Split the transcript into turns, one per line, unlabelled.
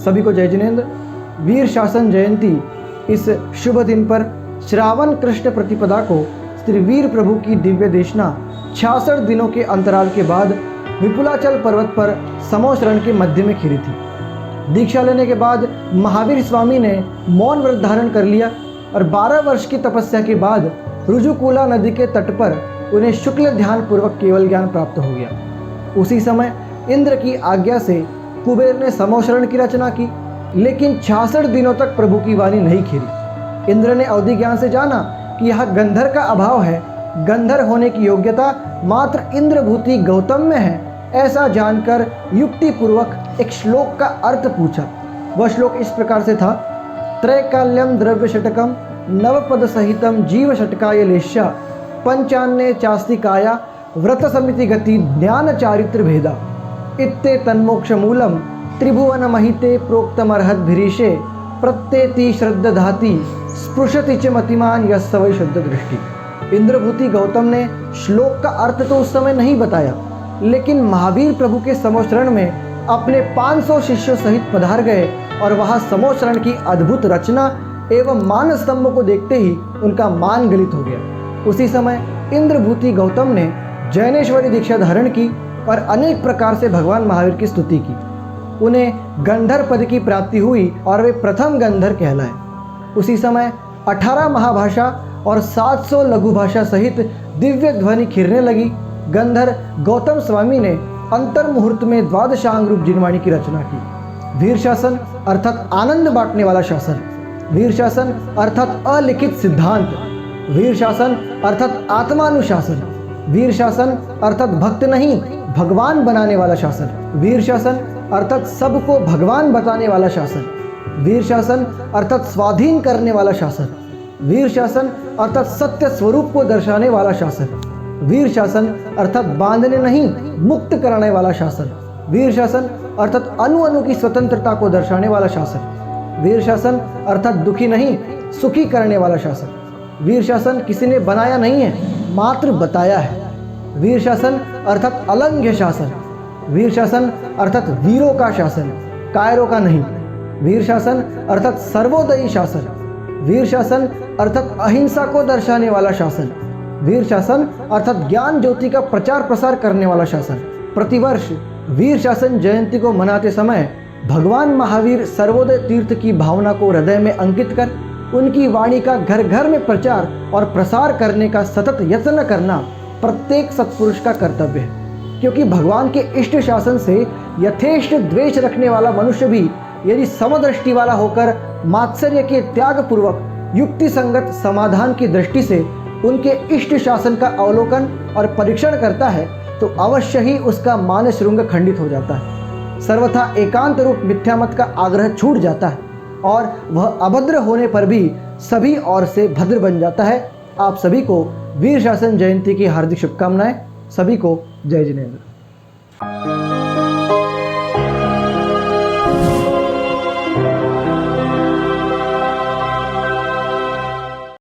सभी को जय जिनेंद्र। वीर शासन जयंती इस शुभ दिन पर श्रावण कृष्ण प्रतिपदा को श्री वीर प्रभु की दिव्य देशना 66 दिनों के अंतराल के बाद विपुलाचल पर्वत पर समोशरण के मध्य में खिली थी। दीक्षा लेने के बाद महावीर स्वामी ने मौन व्रत धारण कर लिया और 12 वर्ष की तपस्या के बाद रुजुकूला नदी के तट पर उन्हें शुक्ल ध्यान पूर्वक केवल ज्ञान प्राप्त हो गया। उसी समय इंद्र की आज्ञा से कुबेर ने समोशरण की रचना की, लेकिन 66 दिनों तक प्रभु की वाणी नहीं खिली। इंद्र ने अवधि ज्ञान से जाना कि यह गंधर का अभाव है, गंधर होने की योग्यता मात्र इंद्रभूति गौतम में है। ऐसा जानकर युक्ति पूर्वक एक श्लोक का अर्थ पूछा। वह श्लोक इस प्रकार से था: त्रैकाल्यम द्रव्य षटकम नवपद सहितम जीव षटकाय लेश्या पंचान्य चास्तिकाया व्रत समिति गति ज्ञान चारित्र भेदा इत्ते तन्मोक्ष मूलम त्रिभुवन महिते प्रोक्तमर्हद्भिरीशे प्रत्येति श्रद्धाति स्पृशति च मतिमान यस्सवै शुद्ध दृष्टि। इंद्रभूति गौतम ने श्लोक का अर्थ तो उस समय नहीं बताया, लेकिन महावीर प्रभु के समोशरण में अपने 500 शिष्यों सहित पधार गए और वहां समोशरण की अद्भुत रचना एवं मान स्तंभ को देखते ही उनका मान गलित हो गया। उसी समय इंद्रभूति गौतम ने जैनेश्वरी दीक्षा धारण की और अनेक प्रकार से भगवान महावीर की स्तुति की। उन्हें गंधर पद की प्राप्ति हुई और वे प्रथम गंधर कहलाए। उसी समय 18 महाभाषा और 700 लघु भाषा सहित दिव्य ध्वनि खिरने लगी। गंधर गौतम स्वामी ने अंतर मुहूर्त में द्वादशांग रूप जिनवाणी की रचना की। वीर शासन अर्थात आनंद बांटने वाला शासन, वीर शासन अर्थात अलिखित सिद्धांत, वीर शासन अर्थात आत्मानुशासन, वीर शासन अर्थात भक्त नहीं भगवान बनाने वाला शासन, वीर शासन अर्थात सबको भगवान बताने वाला शासन, वीर शासन अर्थात स्वाधीन करने वाला शासन, वीर शासन अर्थात सत्य स्वरूप को दर्शाने वाला शासन, वीर शासन अर्थात बांधने नहीं मुक्त कराने वाला शासन, वीर शासन अर्थात अणु अणु की स्वतंत्रता को दर्शाने वाला शासन, वीर शासन अर्थात दुखी नहीं सुखी करने वाला शासन, वीर शासन किसी ने बनाया नहीं है मात्र बताया है, वीर शासन अर्थात अलंघ्य शासन, वीर शासन अर्थात वीरों का शासन कायरों का नहीं, वीर शासन अर्थात सर्वोदयी शासन, वीर शासन अर्थात अहिंसा को दर्शाने वाला शासन, वीर शासन अर्थात ज्ञान ज्योति का प्रचार प्रसार करने वाला शासन। प्रतिवर्ष वीर शासन जयंती को मनाते समय भगवान महावीर सर्वोदय तीर्थ की भावना को हृदय में अंकित कर उनकी वाणी का घर घर में प्रचार और प्रसार करने का सतत यत्न करना प्रत्येक सत्पुरुष का कर्तव्य है, क्योंकि भगवान के इष्ट शासन से यथेष्ट द्वेष रखने वाला मनुष्य भी यदि समदृष्टि वाला होकर मात्सर्य के त्याग पूर्वक युक्ति संगत समाधान की दृष्टि से उनके इष्ट शासन का अवलोकन और परीक्षण करता है तो अवश्य ही उसका मान श्रृंग खंडित हो जाता है, सर्वथा एकांत रूप मिथ्यामत का आग्रह छूट जाता है और वह अभद्र होने पर भी सभी ओर से भद्र बन जाता है। आप सभी को वीर शासन जयंती की हार्दिक शुभकामनाएं। सभी को जय जिनेंद्र।